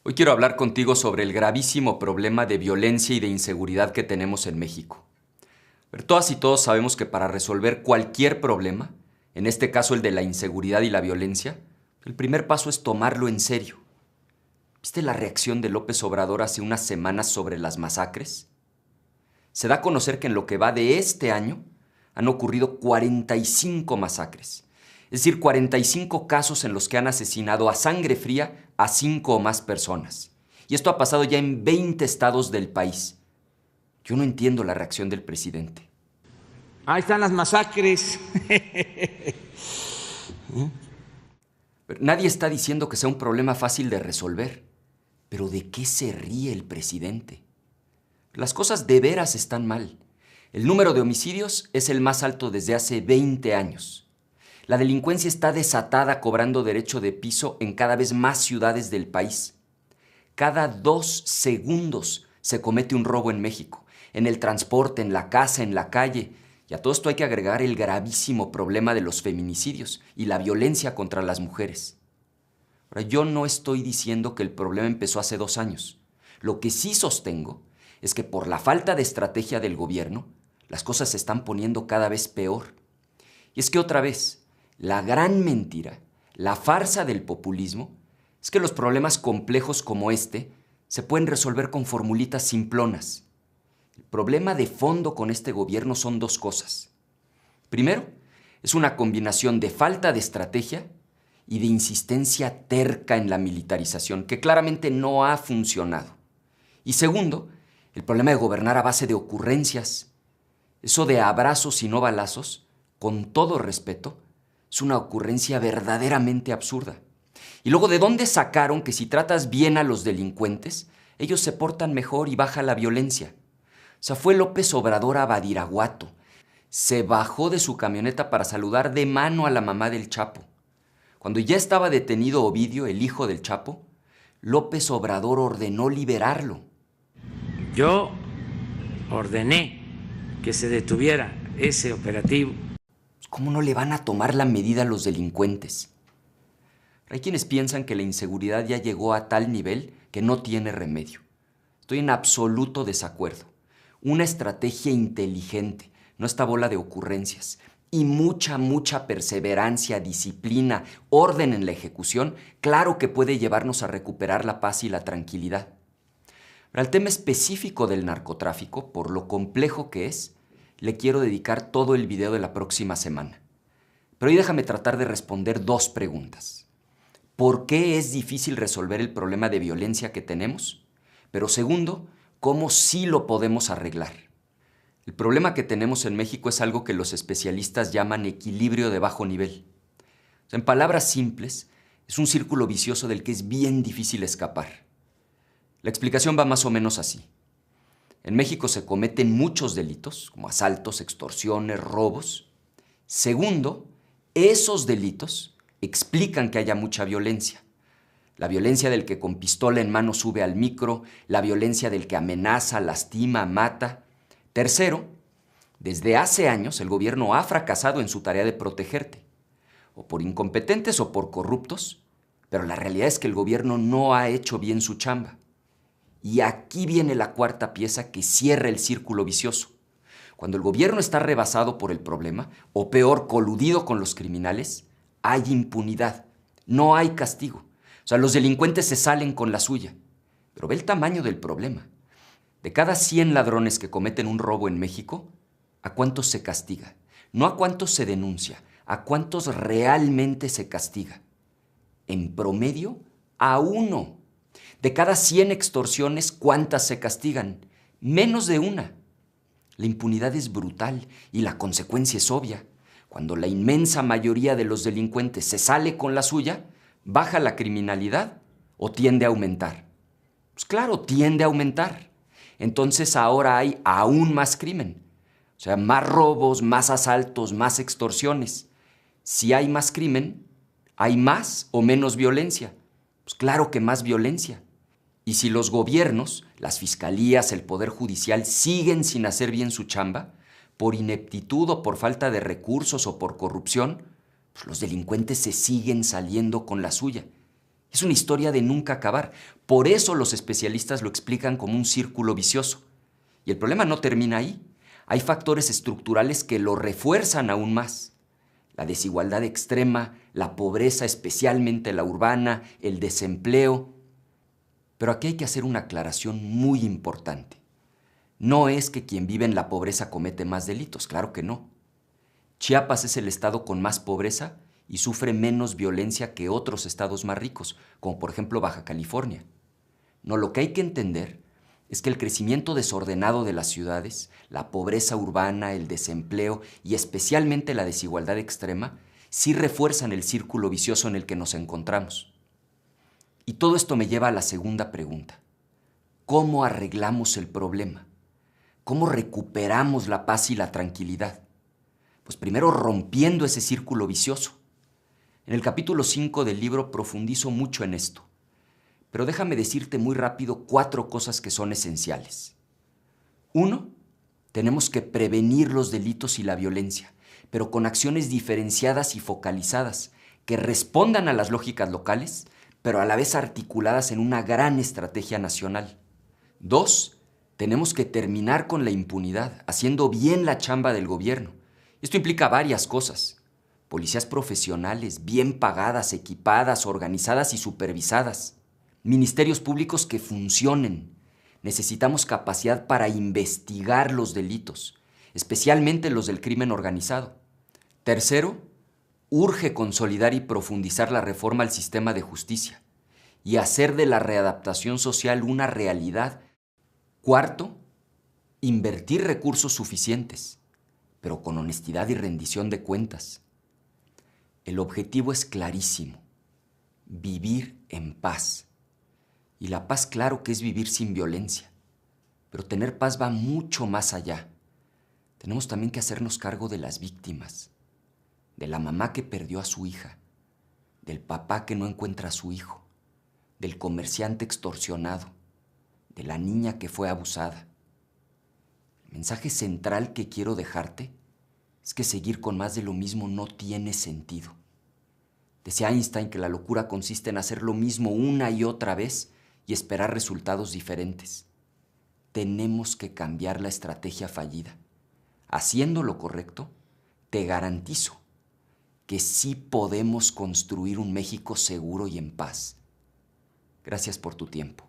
Hoy quiero hablar contigo sobre el gravísimo problema de violencia y de inseguridad que tenemos en México. Pero todas y todos sabemos que para resolver cualquier problema, en este caso el de la inseguridad y la violencia, el primer paso es tomarlo en serio. ¿Viste la reacción de López Obrador hace unas semanas sobre las masacres? Se da a conocer que en lo que va de este año han ocurrido 45 masacres. Es decir, 45 casos en los que han asesinado a sangre fría a 5 o más personas. Y esto ha pasado ya en 20 estados del país. Yo no entiendo la reacción del presidente. Ahí están las masacres. Pero nadie está diciendo que sea un problema fácil de resolver. Pero ¿de qué se ríe el presidente? Las cosas de veras están mal. El número de homicidios es el más alto desde hace 20 años. La delincuencia está desatada cobrando derecho de piso en cada vez más ciudades del país. Cada 2 segundos se comete un robo en México, en el transporte, en la casa, en la calle. Y a todo esto hay que agregar el gravísimo problema de los feminicidios y la violencia contra las mujeres. Ahora, yo no estoy diciendo que el problema empezó hace 2 años. Lo que sí sostengo es que por la falta de estrategia del gobierno, las cosas se están poniendo cada vez peor. Y es que otra vez, la gran mentira, la farsa del populismo, es que los problemas complejos como este se pueden resolver con formulitas simplonas. El problema de fondo con este gobierno son 2 cosas. Primero, es una combinación de falta de estrategia y de insistencia terca en la militarización, que claramente no ha funcionado. Y segundo, el problema de gobernar a base de ocurrencias. Eso de abrazos y no balazos, con todo respeto, es una ocurrencia verdaderamente absurda. Y luego, ¿de dónde sacaron que si tratas bien a los delincuentes, ellos se portan mejor y baja la violencia? O sea, fue López Obrador a Badiraguato. Se bajó de su camioneta para saludar de mano a la mamá del Chapo. Cuando ya estaba detenido Ovidio, el hijo del Chapo, López Obrador ordenó liberarlo. Yo ordené que se detuviera ese operativo. ¿Cómo no le van a tomar la medida a los delincuentes? Hay quienes piensan que la inseguridad ya llegó a tal nivel que no tiene remedio. Estoy en absoluto desacuerdo. Una estrategia inteligente, no esta bola de ocurrencias, y mucha perseverancia, disciplina, orden en la ejecución, claro que puede llevarnos a recuperar la paz y la tranquilidad. Pero al tema específico del narcotráfico, por lo complejo que es, le quiero dedicar todo el video de la próxima semana. Pero hoy déjame tratar de responder 2 preguntas. ¿Por qué es difícil resolver el problema de violencia que tenemos? Pero segundo, ¿cómo sí lo podemos arreglar? El problema que tenemos en México es algo que los especialistas llaman equilibrio de bajo nivel. O sea, en palabras simples, es un círculo vicioso del que es bien difícil escapar. La explicación va más o menos así. En México se cometen muchos delitos, como asaltos, extorsiones, robos. Segundo, esos delitos explican que haya mucha violencia. La violencia del que con pistola en mano sube al micro, la violencia del que amenaza, lastima, mata. Tercero, desde hace años el gobierno ha fracasado en su tarea de protegerte, o por incompetentes o por corruptos, pero la realidad es que el gobierno no ha hecho bien su chamba. Y aquí viene la cuarta pieza que cierra el círculo vicioso. Cuando el gobierno está rebasado por el problema, o peor, coludido con los criminales, hay impunidad, no hay castigo. O sea, los delincuentes se salen con la suya. Pero ve el tamaño del problema. De cada 100 ladrones que cometen un robo en México, ¿a cuántos se castiga? No a cuántos se denuncia, a cuántos realmente se castiga. En promedio, a 1. De cada 100 extorsiones, ¿cuántas se castigan? Menos de 1. La impunidad es brutal y la consecuencia es obvia. Cuando la inmensa mayoría de los delincuentes se sale con la suya, ¿baja la criminalidad o tiende a aumentar? Pues claro, tiende a aumentar. Entonces ahora hay aún más crimen. O sea, más robos, más asaltos, más extorsiones. Si hay más crimen, ¿hay más o menos violencia? Pues claro que más violencia. Y si los gobiernos, las fiscalías, el poder judicial siguen sin hacer bien su chamba, por ineptitud o por falta de recursos o por corrupción, pues los delincuentes se siguen saliendo con la suya. Es una historia de nunca acabar. Por eso los especialistas lo explican como un círculo vicioso. Y el problema no termina ahí. Hay factores estructurales que lo refuerzan aún más. La desigualdad extrema, la pobreza, especialmente la urbana, el desempleo. Pero aquí hay que hacer una aclaración muy importante. No es que quien vive en la pobreza comete más delitos, claro que no. Chiapas es el estado con más pobreza y sufre menos violencia que otros estados más ricos, como por ejemplo Baja California. No, lo que hay que entender es que el crecimiento desordenado de las ciudades, la pobreza urbana, el desempleo y especialmente la desigualdad extrema, sí refuerzan el círculo vicioso en el que nos encontramos. Y todo esto me lleva a la segunda pregunta. ¿Cómo arreglamos el problema? ¿Cómo recuperamos la paz y la tranquilidad? Pues primero rompiendo ese círculo vicioso. En el capítulo 5 del libro profundizo mucho en esto. Pero déjame decirte muy rápido 4 cosas que son esenciales. 1, tenemos que prevenir los delitos y la violencia, pero con acciones diferenciadas y focalizadas, que respondan a las lógicas locales, pero a la vez articuladas en una gran estrategia nacional. 2, tenemos que terminar con la impunidad, haciendo bien la chamba del gobierno. Esto implica varias cosas. Policías profesionales, bien pagadas, equipadas, organizadas y supervisadas. Ministerios públicos que funcionen. Necesitamos capacidad para investigar los delitos, especialmente los del crimen organizado. Tercero, urge consolidar y profundizar la reforma al sistema de justicia y hacer de la readaptación social una realidad. Cuarto, invertir recursos suficientes, pero con honestidad y rendición de cuentas. El objetivo es clarísimo: vivir en paz. Y la paz, claro que es vivir sin violencia, pero tener paz va mucho más allá. Tenemos también que hacernos cargo de las víctimas, de la mamá que perdió a su hija, del papá que no encuentra a su hijo, del comerciante extorsionado, de la niña que fue abusada. El mensaje central que quiero dejarte es que seguir con más de lo mismo no tiene sentido. Decía Einstein que la locura consiste en hacer lo mismo una y otra vez y esperar resultados diferentes. Tenemos que cambiar la estrategia fallida. Haciendo lo correcto, te garantizo que sí podemos construir un México seguro y en paz. Gracias por tu tiempo.